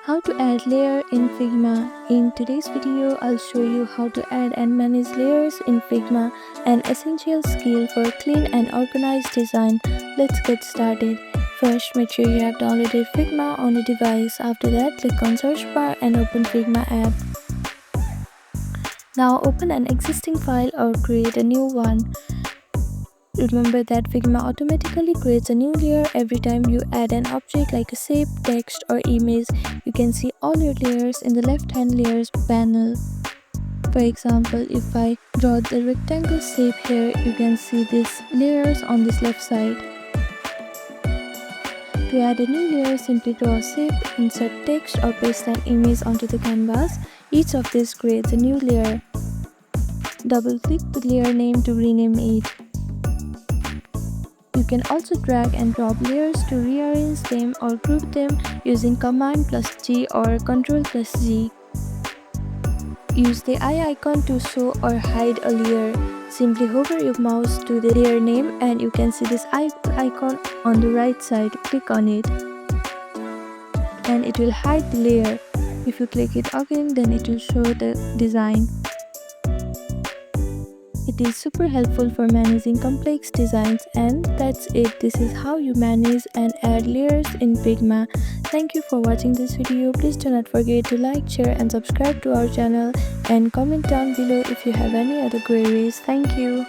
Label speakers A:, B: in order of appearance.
A: How to add layer in Figma. In today's video, I'll show you how to add and manage layers in Figma, an essential skill for clean and organized design. Let's get started. First, make sure you have downloaded Figma on your device. After that, click on search bar and open Figma app. Now open an existing file or create a new one. Remember that Figma automatically creates a new layer every time you add an object like a shape, text or image. You can see all your layers in the left-hand layers panel. For example, if I draw the rectangle shape here, you can see these layers on this left side. To add a new layer, simply draw a shape, insert text or paste an image onto the canvas. Each of these creates a new layer. Double-click the layer name to rename it. You can also drag and drop layers to rearrange them or group them using Command plus G or Ctrl plus G. Use the eye icon to show or hide a layer. Simply hover your mouse to the layer name and you can see this eye icon on the right side. Click on it and it will hide the layer. If you click it again, then it will show the design. It is super helpful for managing complex designs, and that's it. This is how you manage and add layers in Figma. Thank you for watching this video. Please do not forget to like, share and subscribe to our channel and comment down below if you have any other queries. Thank you.